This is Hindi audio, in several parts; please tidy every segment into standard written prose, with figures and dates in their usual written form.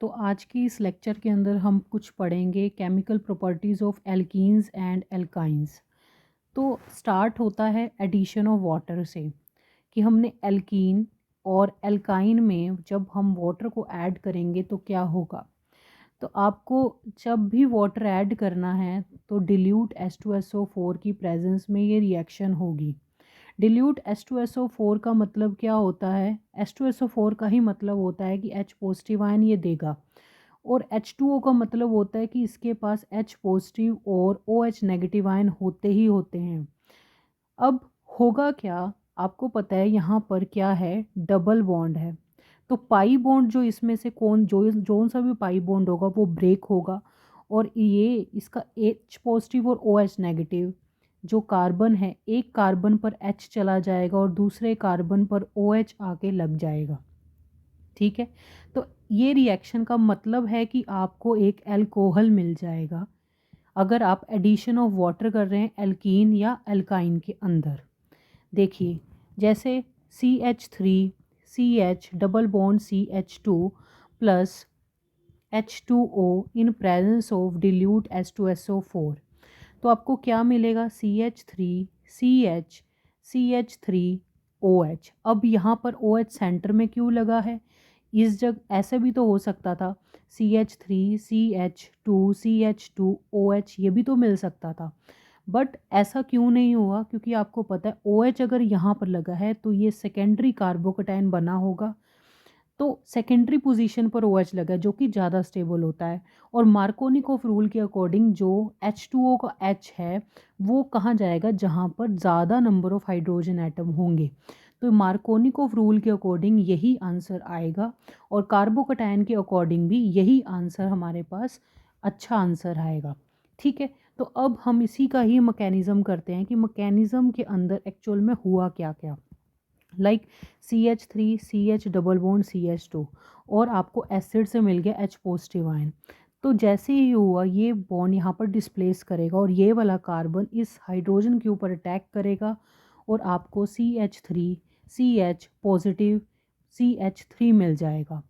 तो आज की इस लेक्चर के अंदर हम कुछ पढ़ेंगे chemical properties of alkenes and alkynes. तो स्टार्ट होता है एडिशन ऑफ वाटर से कि हमने एल्कीन और एल्काइन में जब हम वाटर को ऐड करेंगे तो क्या होगा। तो आपको जब भी वाटर ऐड करना है तो डिल्यूट H2SO4 की प्रेजेंस में ये रिएक्शन होगी। डिल्यूट H2SO4 का मतलब क्या होता है? H2SO4 का ही मतलब होता है कि H पॉजिटिव आयन ये देगा और H2O का मतलब होता है कि इसके पास H पॉजिटिव और OH नेगेटिव आयन होते ही होते हैं। अब होगा क्या, आपको पता है यहाँ पर क्या है, डबल बॉन्ड है। तो पाई बॉन्ड जो इसमें से जोन सा भी पाई बॉन्ड होगा वो ब्रेक होगा और ये इसका H पॉजिटिव और OH नेगेटिव जो कार्बन है, एक कार्बन पर H चला जाएगा और दूसरे कार्बन पर OH आके लग जाएगा। ठीक है, तो ये रिएक्शन का मतलब है कि आपको एक अल्कोहल मिल जाएगा अगर आप एडिशन ऑफ वाटर कर रहे हैं एल्कीन या एल्काइन के अंदर। देखिए, जैसे CH3 CH double bond CH2 plus H2O in presence of dilute H2SO4, तो आपको क्या मिलेगा, CH3CH CH3OH। अब यहाँ पर OH सेंटर में क्यों लगा है, इस जगह ऐसे भी तो हो सकता था CH3CH2CH2OH, ये भी तो मिल सकता था। बट ऐसा क्यों नहीं हुआ, क्योंकि आपको पता है OH अगर यहाँ पर लगा है तो ये सेकेंडरी कार्बोकैटायन बना होगा। तो सेकेंडरी पोजीशन पर OH लगा है जो कि ज़्यादा स्टेबल होता है। और मार्कोनिकोव रूल के अकॉर्डिंग जो H2O का H है वो कहाँ जाएगा, जहाँ पर ज़्यादा नंबर ऑफ हाइड्रोजन एटम होंगे। तो मार्कोनिकोव रूल के अकॉर्डिंग यही आंसर आएगा और कार्बोकैटायन के अकॉर्डिंग भी यही आंसर हमारे पास अच्छा आंसर आएगा। ठीक है, तो अब हम इसी का ही मैकेनिज़्म करते हैं कि मैकेनिज़्म के अंदर एक्चुअल में हुआ क्या क्या। Like CH3 CH double bond CH2 और आपको एसिड से मिल गया H पॉजिटिव आयन। तो जैसे ही हुआ ये बॉन्ड यहाँ पर डिस्प्लेस करेगा और ये वाला कार्बन इस हाइड्रोजन के ऊपर अटैक करेगा और आपको CH3CH पॉजिटिव CH3 मिल जाएगा।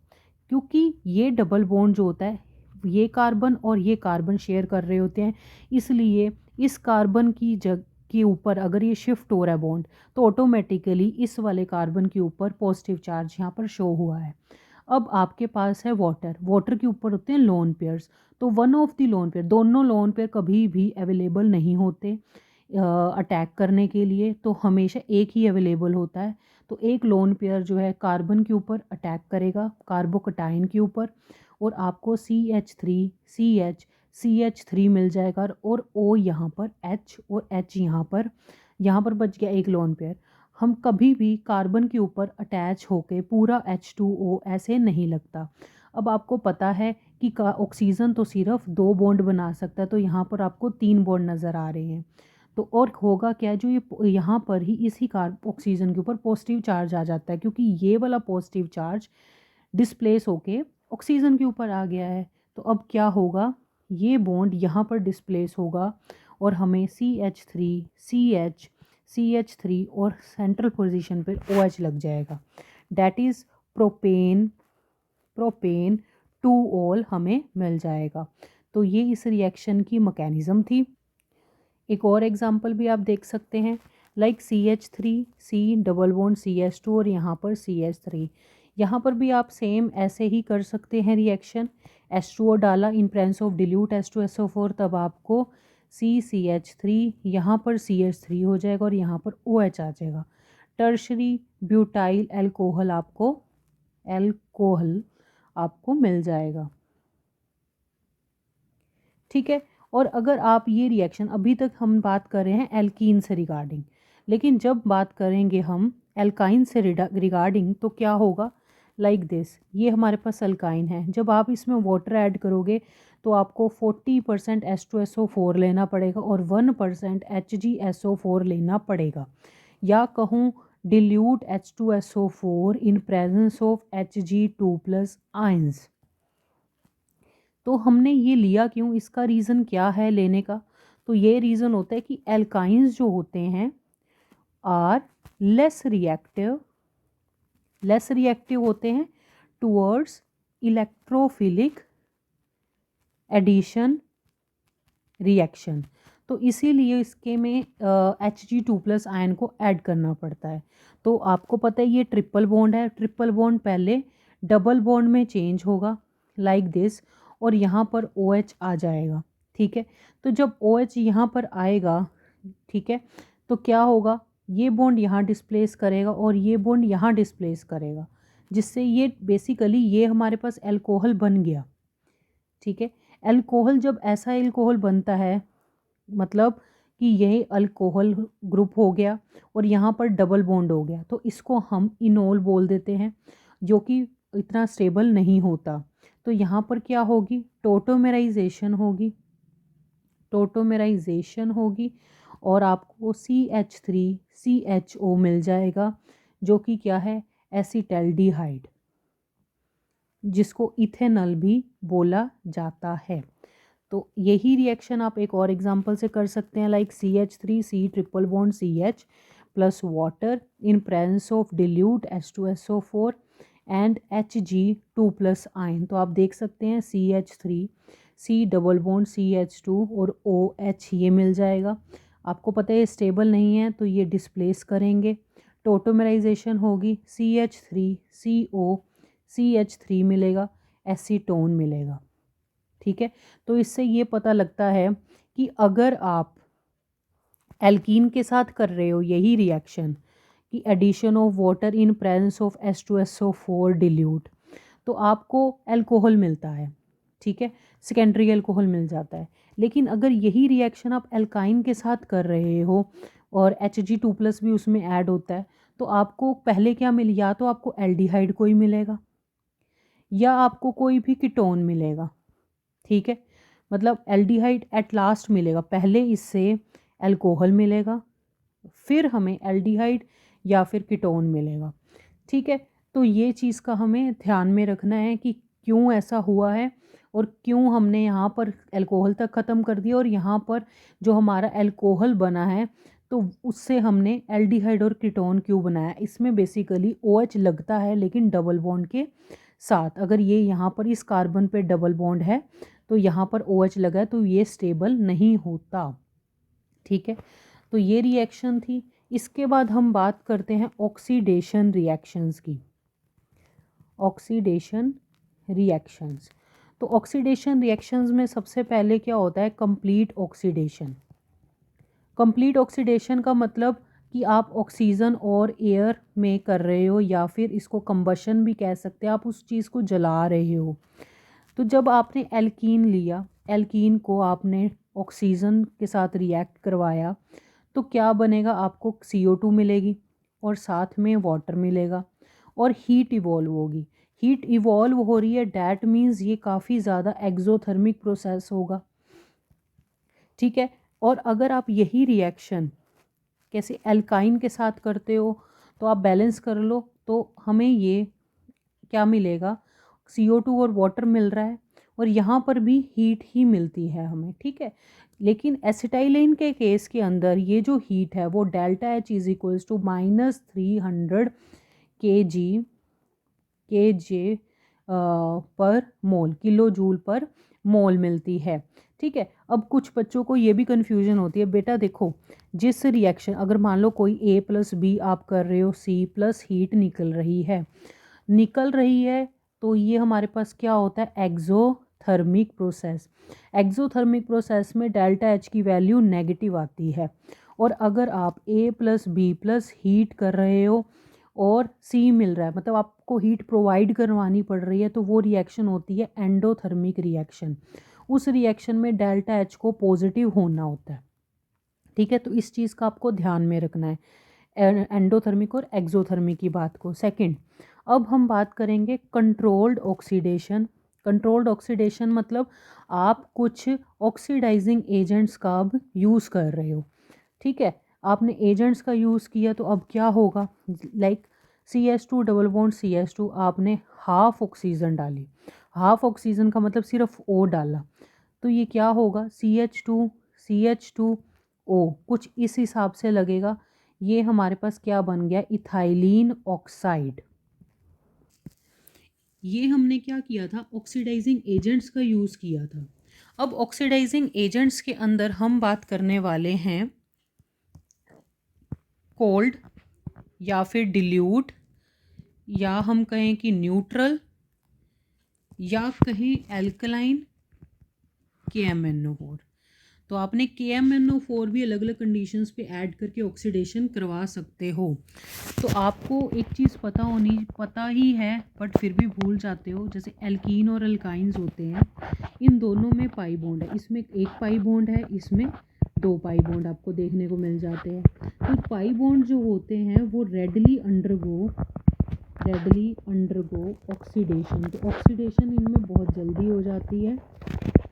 क्योंकि ये डबल बॉन्ड जो होता है ये कार्बन और ये कार्बन शेयर कर रहे होते हैं, इसलिए इस कार्बन की जगह के ऊपर अगर ये शिफ्ट हो रहा है बॉन्ड तो ऑटोमेटिकली इस वाले कार्बन के ऊपर पॉजिटिव चार्ज यहाँ पर शो हुआ है। अब आपके पास है वाटर, वाटर के ऊपर होते हैं लोन पेयर्स। तो one of the lone pair, दोनों लोन पेयर कभी भी अवेलेबल नहीं होते अटैक करने के लिए, तो हमेशा एक ही अवेलेबल होता है। तो एक लोन पेयर जो है कार्बन के ऊपर अटैक करेगा, कार्बोकैटायन के ऊपर, और आपको CH3 मिल जाएगा और O यहाँ पर H और H यहाँ पर बच गया एक लोन पेयर। हम कभी भी कार्बन के ऊपर अटैच होके पूरा H2O ऐसे नहीं लगता। अब आपको पता है कि ऑक्सीजन तो सिर्फ 2 बॉन्ड बना सकता है, तो यहाँ पर आपको 3 बॉन्ड नज़र आ रहे हैं। तो और होगा क्या, जो ये यहाँ पर ही इसी ऑक्सीजन के ऊपर पॉजिटिव चार्ज आ जाता है, क्योंकि ये वाला पॉजिटिव चार्ज डिस्प्लेस होके ऑक्सीजन के ऊपर आ गया है। तो अब क्या होगा, ये बॉन्ड यहाँ पर डिस्प्लेस होगा और हमें CH3 और सेंट्रल पोजीशन पर OH लग जाएगा। That is propane propane 2 all हमें मिल जाएगा। तो ये इस रिएक्शन की मैकेनिज़्म थी। एक और एग्जांपल भी आप देख सकते हैं, like CH3 double bond CH2 और यहाँ पर CH3। यहाँ पर भी आप सेम ऐसे ही कर सकते हैं रिएक्शन। H2O डाला इन प्रेजेंस ऑफ डिल्यूट H2SO4, तब आपको CH3 यहाँ पर CH3 हो जाएगा और यहाँ पर OH आ जाएगा। टर्शरी ब्यूटाइल एल्कोहल आपको मिल जाएगा। ठीक है, और अगर आप ये रिएक्शन, अभी तक हम बात कर रहे हैं एल्कीन से रिगार्डिंग, लेकिन जब बात करेंगे हम एल्काइन से रिगार्डिंग तो क्या होगा, लाइक दिस। ये हमारे पास एल्काइन है, जब आप इसमें वाटर ऐड करोगे तो आपको 40% H2SO4 लेना पड़ेगा और 1% HgSO4 लेना पड़ेगा, या कहूँ dilute H2SO4 in presence of Hg2+ ions. तो हमने ये लिया क्यों, इसका रीज़न क्या है लेने का। तो ये रीज़न होता है कि एल्काइंस जो होते हैं आर लेस रिएक्टिव होते हैं टूवर्ड्स इलेक्ट्रोफिलिक एडिशन रिएक्शन। तो इसीलिए इसके में Hg2+ आयन को ऐड करना पड़ता है। तो आपको पता है ये ट्रिपल बॉन्ड है, ट्रिपल बॉन्ड पहले डबल बॉन्ड में चेंज होगा लाइक दिस, और यहाँ पर OH आ जाएगा। ठीक है, तो जब OH यहाँ पर आएगा, ठीक है, तो क्या होगा, ये बॉन्ड यहाँ डिस्प्लेस करेगा और ये बॉन्ड यहाँ डिस्प्लेस करेगा, जिससे ये बेसिकली ये हमारे पास अल्कोहल बन गया। ठीक है, अल्कोहल जब ऐसा अल्कोहल बनता है मतलब कि यह अल्कोहल ग्रुप हो गया और यहाँ पर डबल बॉन्ड हो गया, तो इसको हम इनोल बोल देते हैं, जो कि इतना स्टेबल नहीं होता। तो यहाँ पर क्या होगी, टोटोमेराइजेशन होगी, टोटोमेराइजेशन होगी और आपको CH3CHO मिल जाएगा, जो कि क्या है, एसिटल्डिहाइड, जिसको इथेनॉल भी बोला जाता है। तो यही रिएक्शन आप एक और एग्जांपल से कर सकते हैं, like CH3C triple bond CH plus water in presence of dilute H2SO4 and Hg2+ ion. तो आप देख सकते हैं CH3C डबल बॉन्ड CH2 और OH ये मिल जाएगा। आपको पता है ये स्टेबल नहीं है तो ये डिस्प्लेस करेंगे, टोटोमराइजेशन होगी, CH3CO CH3 मिलेगा, एसीटोन मिलेगा। ठीक है, तो इससे ये पता लगता है कि अगर आप एल्कीन के साथ कर रहे हो यही रिएक्शन कि addition of water in presence of H2SO4 dilute, तो आपको अल्कोहल मिलता है। ठीक है, सेकेंडरी अल्कोहल मिल जाता है। लेकिन अगर यही रिएक्शन आप एल्काइन के साथ कर रहे हो और Hg2+ भी उसमें ऐड होता है, तो आपको पहले क्या मिल, या तो आपको एल्डिहाइड कोई मिलेगा या आपको कोई भी कीटोन मिलेगा। ठीक है, मतलब एल्डिहाइड एट लास्ट मिलेगा, पहले इससे अल्कोहल मिलेगा, फिर हमें एल्डिहाइड या फिर कीटोन मिलेगा। ठीक है, तो ये चीज़ का हमें ध्यान में रखना है कि क्यों ऐसा हुआ है और क्यों हमने यहाँ पर अल्कोहल तक ख़त्म कर दिया और यहाँ पर जो हमारा अल्कोहल बना है तो उससे हमने एल्डिहाइड और कीटोन क्यों बनाया। इसमें बेसिकली OH लगता है लेकिन डबल बॉन्ड के साथ। अगर ये यहाँ पर इस कार्बन पे डबल बॉन्ड है तो यहाँ पर OH लगा है तो ये स्टेबल नहीं होता। ठीक है, तो ये रिएक्शन थी। इसके बाद हम बात करते हैं ऑक्सीडेशन रिएक्शंस की। ऑक्सीडेशन रिएक्शंस, तो ऑक्सीडेशन रिएक्शंस में सबसे पहले क्या होता है, कंप्लीट ऑक्सीडेशन। कंप्लीट ऑक्सीडेशन का मतलब कि आप ऑक्सीजन और एयर में कर रहे हो या फिर इसको कंबशन भी कह सकते हैं, आप उस चीज़ को जला रहे हो। तो जब आपने एल्कीन लिया, एल्कीन को आपने ऑक्सीजन के साथ रिएक्ट करवाया तो क्या बनेगा, आपको CO2 मिलेगी और साथ में वाटर मिलेगा और हीट इवॉल्व होगी। हीट इवॉल्व हो रही है, डैट मीन्स ये काफ़ी ज़्यादा एक्सोथर्मिक प्रोसेस होगा। ठीक है, और अगर आप यही रिएक्शन कैसे एल्काइन के साथ करते हो तो आप बैलेंस कर लो तो हमें ये क्या मिलेगा, CO2 और वाटर मिल रहा है और यहाँ पर भी हीट ही मिलती है हमें। ठीक है, लेकिन एसिटाइलिन के केस के अंदर ये जो हीट है वो delta H is equals to -300 kJ पर मोल, किलो जूल पर मोल मिलती है। ठीक है, अब कुछ बच्चों को ये भी कन्फ्यूजन होती है, बेटा देखो जिस रिएक्शन अगर मान लो कोई A+B आप कर रहे हो, C+ हीट निकल रही है तो ये हमारे पास क्या होता है, एक्सोथर्मिक प्रोसेस। एक्सोथर्मिक प्रोसेस में डेल्टा H की वैल्यू नेगेटिव आती है। और अगर आप A+B+ हीट कर रहे हो और C मिल रहा है, मतलब आपको हीट प्रोवाइड करवानी पड़ रही है, तो वो रिएक्शन होती है एंडोथर्मिक रिएक्शन। उस रिएक्शन में डेल्टा H को पॉजिटिव होना होता है। ठीक है, तो इस चीज़ का आपको ध्यान में रखना है एंडोथर्मिक और एक्सोथर्मिक की बात को। सेकंड, अब हम बात करेंगे कंट्रोल्ड ऑक्सीडेशन। कंट्रोल्ड ऑक्सीडेशन मतलब आप कुछ ऑक्सीडाइजिंग एजेंट्स का अब यूज़ कर रहे हो। ठीक है, आपने एजेंट्स का यूज़ किया तो अब क्या होगा, like CH2 double bond CH2 आपने हाफ ऑक्सीजन डाली, हाफ ऑक्सीजन का मतलब सिर्फ O डाला, तो ये क्या होगा, CH2O कुछ इस हिसाब से लगेगा। ये हमारे पास क्या बन गया, इथाइलिन ऑक्साइड। ये हमने क्या किया था, ऑक्सीडाइजिंग एजेंट्स का यूज़ किया था। अब ऑक्सीडाइजिंग एजेंट्स के अंदर हम बात करने वाले हैं कोल्ड या फिर डिल्यूट, या हम कहें कि न्यूट्रल, या कहें एल्कलाइन KMnO4। तो आपने KMnO4 भी अलग अलग कंडीशंस पे ऐड करके ऑक्सीडेशन करवा सकते हो। तो आपको एक चीज़ पता ही है बट फिर भी भूल जाते हो, जैसे एल्कीन और अल्काइंस होते हैं, इन दोनों में पाई बॉन्ड है, इसमें एक पाई बॉन्ड है, इसमें दो पाई बॉन्ड आपको देखने को मिल जाते हैं। तो पाई बॉन्ड जो होते हैं वो रेडली अंडरगो ऑक्सीडेशन। तो ऑक्सीडेशन इनमें बहुत जल्दी हो जाती है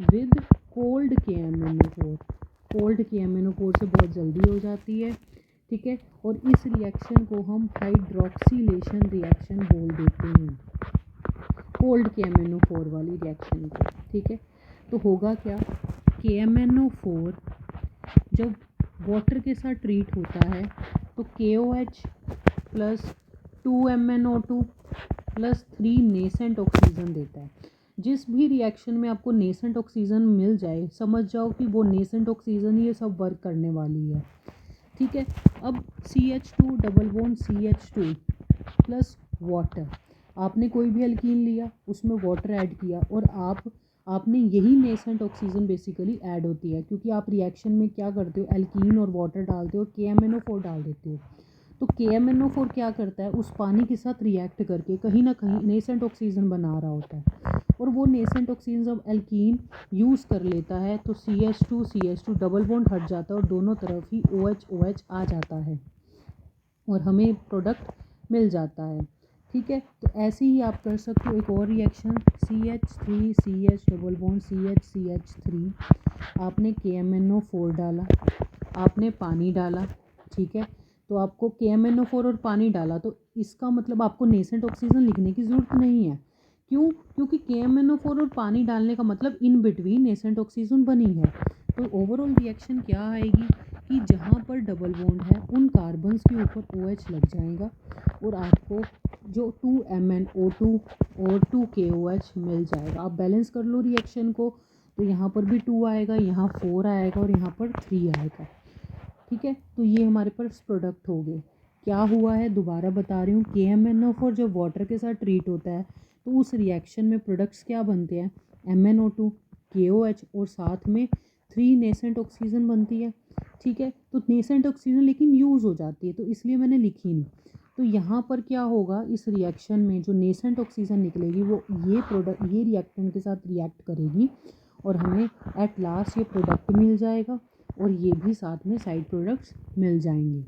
with cold KMnO4। Cold KMnO4 से बहुत जल्दी हो जाती है, ठीक है। और इस रिएक्शन को हम हाइड्रोक्सीलेशन रिएक्शन बोल देते हैं, कोल्ड KMnO4 वाली रिएक्शन को, ठीक है। तो होगा क्या, KMnO4 जब वाटर के साथ ट्रीट होता है तो KOH plus 2MnO2 plus 3 nascent oxygen देता है। जिस भी रिएक्शन में आपको नेसेंट ऑक्सीजन मिल जाए, समझ जाओ कि वो नेसेंट ऑक्सीजन ये सब वर्क करने वाली है, ठीक है। अब CH2 double bond CH2 plus water, आपने कोई भी एल्कीन लिया उसमें वाटर ऐड किया और आपने यही नेसेंट ऑक्सीजन बेसिकली ऐड होती है, क्योंकि आप रिएक्शन में क्या करते हो, एल्कीन और वाटर डालते हो, KMnO4 डाल देते हो। तो KMnO4 क्या करता है, उस पानी के साथ रिएक्ट करके कहीं ना कहीं नेसेंट ऑक्सीजन बना रहा होता है, और वो नेसेंट ऑक्सीजन जब एल्कीन यूज़ कर लेता है तो CH2 डबल बॉन्ड हट जाता है और दोनों तरफ ही OH आ जाता है और हमें प्रोडक्ट मिल जाता है, ठीक है। तो ऐसे ही आप कर सकते हो एक और reaction, CH3CH double bond CH3, आपने KMnO4 डाला, आपने पानी डाला, ठीक है। तो आपको KMnO4 और पानी डाला तो इसका मतलब आपको नेसेंट ऑक्सीजन लिखने की ज़रूरत नहीं है। क्यों? क्योंकि KMnO4 और पानी डालने का मतलब इन बिटवीन नेसेंट ऑक्सीजन बनी है। तो ओवरऑल रिएक्शन क्या आएगी कि जहाँ पर डबल बॉन्ड है उन कार्बन्स के ऊपर OH लग जाएगा और आपको जो 2MnO2 और 2KOH मिल जाएगा। आप बैलेंस कर लो रिएक्शन को, तो यहाँ पर भी 2 आएगा, यहाँ 4 आएगा और यहाँ पर 3 आएगा, ठीक है। तो ये हमारे पास प्रोडक्ट हो गए। क्या हुआ है, दोबारा बता रही हूँ, KMnO4 जब वाटर के साथ ट्रीट होता है तो उस रिएक्शन में प्रोडक्ट्स क्या बनते हैं, MnO2, KOH और साथ में 3 नेसेंट ऑक्सीजन बनती है, ठीक है। तो नेसेंट ऑक्सीजन लेकिन यूज़ हो जाती है तो इसलिए मैंने लिखी नहीं। तो यहाँ पर क्या होगा, इस रिएक्शन में जो नेसेंट ऑक्सीजन निकलेगी वो ये रिएक्टेंट के साथ रिएक्ट करेगी और हमें एट लास्ट ये प्रोडक्ट मिल जाएगा और ये भी साथ में साइड प्रोडक्ट्स मिल जाएंगे,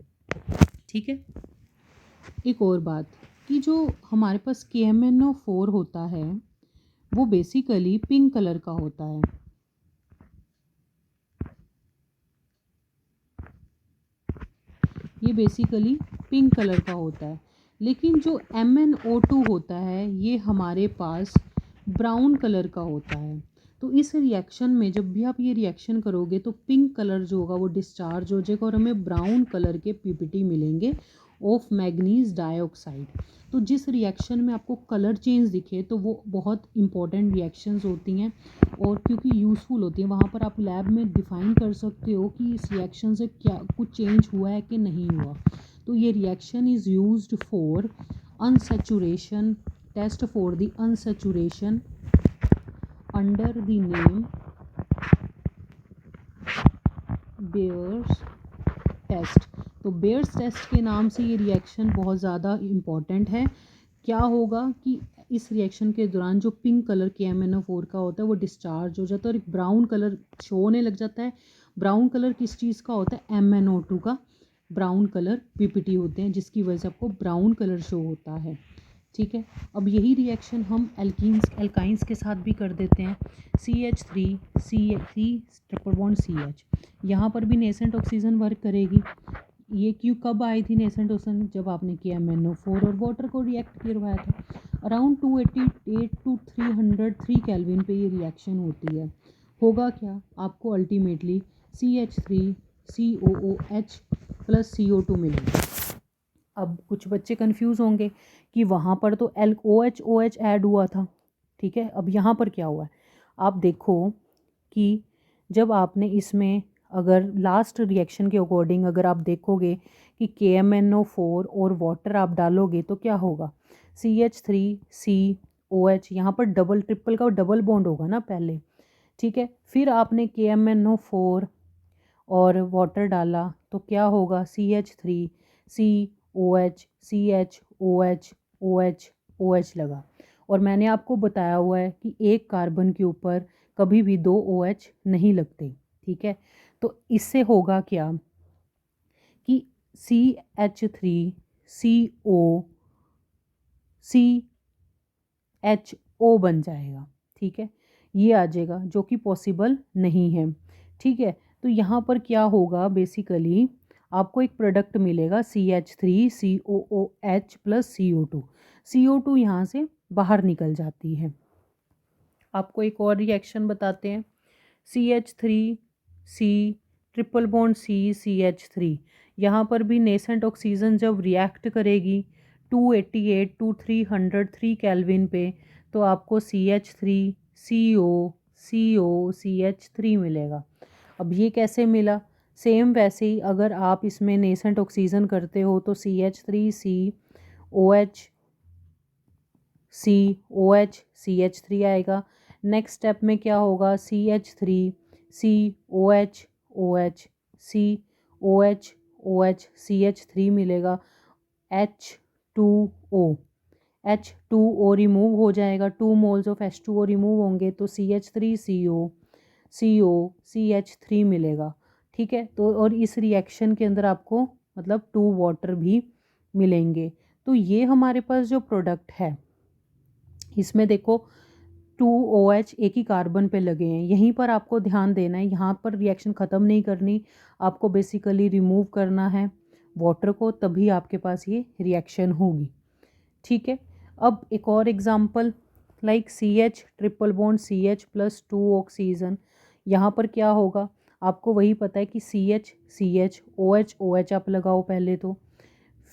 ठीक है। एक और बात कि जो हमारे पास KMnO4 होता है वो बेसिकली पिंक कलर का होता है, ये बेसिकली पिंक कलर का होता है। लेकिन जो MnO2 होता है ये हमारे पास ब्राउन कलर का होता है। तो इस रिएक्शन में जब भी आप ये रिएक्शन करोगे तो पिंक कलर जो होगा वो डिस्चार्ज हो जाएगा और हमें ब्राउन कलर के PPT मिलेंगे ऑफ मैग्नीज डाइऑक्साइड। तो जिस रिएक्शन में आपको कलर चेंज दिखे तो वो बहुत इंपॉर्टेंट रिएक्शंस होती हैं और क्योंकि यूज़फुल होती हैं, वहाँ पर आप लैब में डिफ़ाइन कर सकते हो कि इस रिएक्शन से क्या कुछ चेंज हुआ है कि नहीं हुआ। तो ये reaction is used for unsaturation, test for the unsaturation under the name Baeyer's test. तो बेयर्स टेस्ट के नाम से ये रिएक्शन बहुत ज़्यादा इम्पॉर्टेंट है। क्या होगा कि इस रिएक्शन के दौरान जो पिंक कलर KMnO4 का होता है वो डिस्चार्ज हो जाता है और एक ब्राउन कलर शो होने लग जाता है। ब्राउन कलर किस चीज़ का होता है, MnO2 का ब्राउन कलर PPT होते हैं जिसकी वजह से आपको ब्राउन कलर शो होता है, ठीक है। अब यही रिएक्शन हम एल्काइंस के साथ भी कर देते हैं, CH3 ट्रिपल बॉन्ड CH, यहाँ पर भी नेसेंट ऑक्सीजन वर्क करेगी। ये क्यों कब आई थी नेसेंट ऑक्सीजन, जब आपने KMnO4 और वाटर को रिएक्ट करवाया था। अराउंड 288 to 303 केल्विन पे ये रिएक्शन होती है। होगा क्या, आपको अल्टीमेटली CH3COOH प्लस CO2 मिलेगा। अब कुछ बच्चे कंफ्यूज होंगे कि वहाँ पर तो OH ऐड हुआ था, ठीक है। अब यहाँ पर क्या हुआ है, आप देखो कि जब आपने इसमें अगर लास्ट रिएक्शन के अकॉर्डिंग अगर आप देखोगे कि KMnO4 और वाटर आप डालोगे तो क्या होगा, CH3COH, यहाँ पर डबल ट्रिपल का डबल बॉन्ड होगा ना पहले, ठीक है। फिर आपने KMnO4 और वाटर डाला तो क्या होगा, CH3COH लगा। और मैंने आपको बताया हुआ है कि एक कार्बन के ऊपर कभी भी 2 OH नहीं लगते, ठीक है। तो इससे होगा क्या कि CH3CO बन जाएगा, ठीक है। ये आ जाएगा जो कि पॉसिबल नहीं है, ठीक है। तो यहाँ पर क्या होगा, बेसिकली आपको एक प्रोडक्ट मिलेगा CH3COOH प्लस CO2 यहाँ से बाहर निकल जाती है। आपको एक और रिएक्शन बताते हैं, CH3C ट्रिपल बॉन्ड CH3, यहाँ पर भी नेसेंट ऑक्सीजन जब रिएक्ट करेगी 288 टू 303 केल्विन पे तो आपको CH3COCH3 मिलेगा। अब ये कैसे मिला, सेम वैसे ही अगर आप इसमें नेसेंट ऑक्सीजन करते हो तो CH3COH आएगा। नेक्स्ट स्टेप में क्या होगा, CH3COHOH मिलेगा, H2O रिमूव हो जाएगा, 2 मोल्स ऑफ H2O रिमूव होंगे तो CH3COCH3 मिलेगा, ठीक है। तो और इस रिएक्शन के अंदर आपको मतलब 2 वाटर भी मिलेंगे। तो ये हमारे पास जो प्रोडक्ट है इसमें देखो 2 OH एक ही कार्बन पे लगे हैं, यहीं पर आपको ध्यान देना है, यहाँ पर रिएक्शन ख़त्म नहीं करनी, आपको बेसिकली रिमूव करना है वाटर को, तभी आपके पास ये रिएक्शन होगी, ठीक है। अब एक और example like CH triple bond CH plus 2 oxygen, यहाँ पर क्या होगा, आपको वही पता है कि CH OH आप लगाओ पहले, तो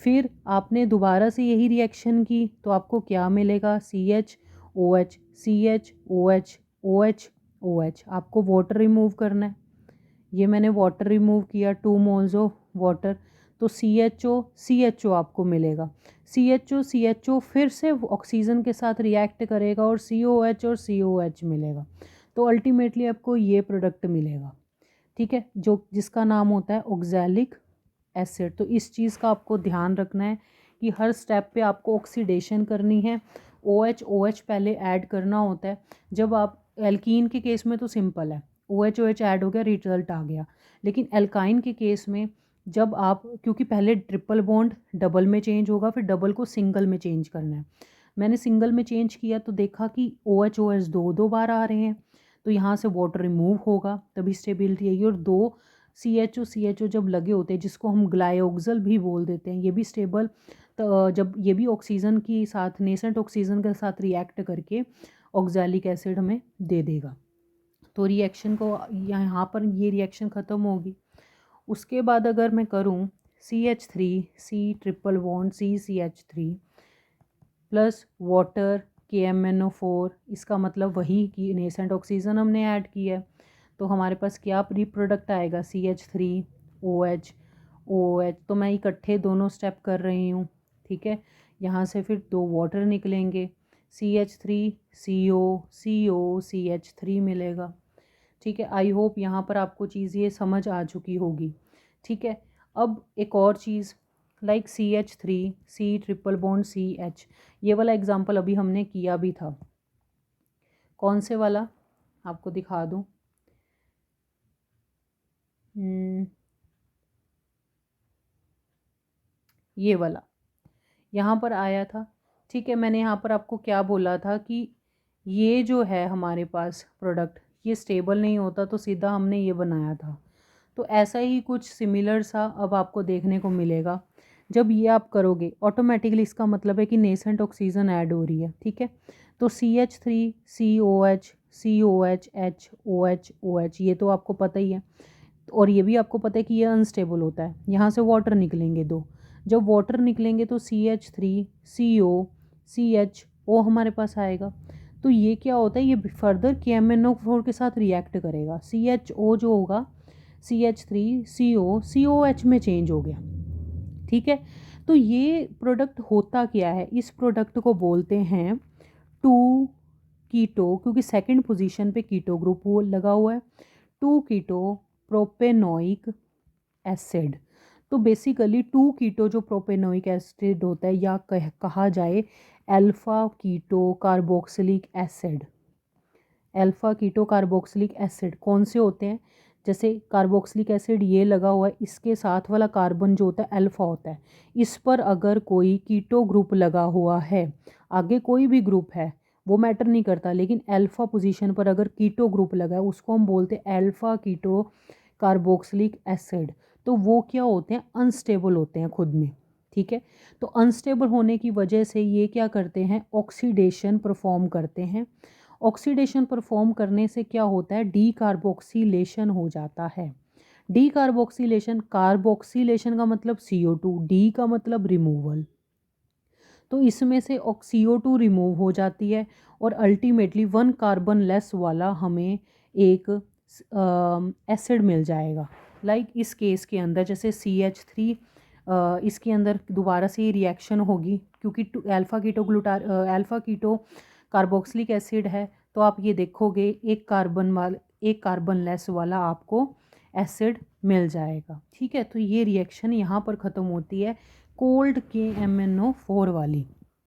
फिर आपने दोबारा से यही रिएक्शन की तो आपको क्या मिलेगा, CH OH आपको वाटर रिमूव करना है, ये मैंने वाटर रिमूव किया 2 मोल्स ऑफ वाटर, तो CHO आपको मिलेगा। CHO फिर से ऑक्सीजन के साथ रिएक्ट करेगा और COH मिलेगा, तो अल्टीमेटली आपको ये प्रोडक्ट मिलेगा, ठीक है, जो जिसका नाम होता है ऑक्सैलिक एसिड। तो इस चीज़ का आपको ध्यान रखना है कि हर स्टेप पे आपको ऑक्सीडेशन करनी है, OH पहले ऐड करना होता है। जब आप एल्कीन के केस में तो सिंपल है, OH ऐड हो गया, रिजल्ट आ गया, लेकिन एल्काइन के केस में जब आप, क्योंकि पहले ट्रिपल बॉन्ड डबल में चेंज होगा, फिर डबल को सिंगल में चेंज करना है। मैंने सिंगल में चेंज किया तो देखा कि OH दो बार आ रहे हैं, तो यहाँ से वाटर रिमूव होगा तभी स्टेबिलिटी आएगी, और 2 CHO जब लगे होते हैं जिसको हम ग्लाइओक्सल भी बोल देते हैं, ये भी स्टेबल, तो जब ये भी ऑक्सीजन की साथ नेसेंट ऑक्सीजन के साथ रिएक्ट करके ऑक्सैलिक एसिड हमें दे देगा, तो रिएक्शन को यहाँ पर ये रिएक्शन ख़त्म होगी। उसके बाद अगर मैं करूँ CH3C triple bond CH3 plus water KMnO4, इसका मतलब वही कि नेसेंट ऑक्सीजन हमने ऐड किया है, तो हमारे पास क्या प्री प्रोडक्ट आएगा, CH3OH, तो मैं इकट्ठे दोनों स्टेप कर रही हूँ, ठीक है। यहाँ से फिर 2 वाटर निकलेंगे, CH3CO CH3 मिलेगा, ठीक है। आई होप यहाँ पर आपको चीज़ ये समझ आ चुकी होगी, ठीक है। अब एक और चीज़ like CH3C triple bond CH, ये वाला एग्जांपल अभी हमने किया भी था, कौन से वाला आपको दिखा दूँ, ये वाला यहाँ पर आया था, ठीक है। मैंने यहाँ पर आपको क्या बोला था कि ये जो है हमारे पास प्रोडक्ट ये स्टेबल नहीं होता, तो सीधा हमने ये बनाया था, तो ऐसा ही कुछ सिमिलर सा अब आपको देखने को मिलेगा। जब ये आप करोगे ऑटोमेटिकली इसका मतलब है कि नेसेंट ऑक्सीजन ऐड हो रही है, ठीक है। तो CH3COH ये तो आपको पता ही है, और ये भी आपको पता है कि ये अनस्टेबल होता है, यहाँ से वाटर निकलेंगे 2, जब वाटर निकलेंगे तो CH3 CO CHO हमारे पास आएगा। तो ये क्या होता है, ये फर्दर KMnO4 के साथ रिएक्ट करेगा। CHO जो होगा CH3 CO COH में चेंज हो गया, ठीक है। तो ये प्रोडक्ट होता क्या है, इस प्रोडक्ट को बोलते हैं टू कीटो, क्योंकि सेकंड पोजीशन पे कीटो ग्रुप वो लगा हुआ है, टू कीटो प्रोपेनोइक एसिड। तो बेसिकली टू कीटो जो प्रोपेनोइक एसिड होता है, या कहा जाए alpha keto carboxylic acid. Alpha keto carboxylic acid कौन से होते हैं, जैसे कार्बोक्सिलिक एसिड ये लगा हुआ है, इसके साथ वाला कार्बन जो होता है अल्फा होता है। इस पर अगर कोई कीटो ग्रुप लगा हुआ है, आगे कोई भी ग्रुप है वो मैटर नहीं करता, लेकिन अल्फा पोजीशन पर अगर कीटो ग्रुप लगा है उसको हम बोलते हैं अल्फा कीटो कार्बोक्सिलिक एसिड। तो वो क्या होते हैं, अनस्टेबल होते हैं खुद में, ठीक है। तो अनस्टेबल होने की वजह से ये क्या करते हैं, ऑक्सीडेशन परफॉर्म करते हैं। ऑक्सीडेशन परफॉर्म करने से क्या होता है, डी कार्बोक्सीलेशन हो जाता है। डी कार्बोक्सीलेशन, कार्बोक्सीलेशन का मतलब CO2, डी का मतलब रिमूवल। तो इसमें से CO2 रिमूव हो जाती है और अल्टीमेटली 1 कार्बन लेस वाला हमें एक एसिड मिल जाएगा। लाइक इस केस के अंदर जैसे CH3, इसके अंदर दोबारा से रिएक्शन होगी, क्योंकि अल्फा कीटो कार्बोक्सिलिक एसिड है। तो आप ये देखोगे एक कार्बन लेस वाला आपको एसिड मिल जाएगा, ठीक है। तो ये रिएक्शन यहाँ पर ख़त्म होती है कोल्ड KMnO4 वाली।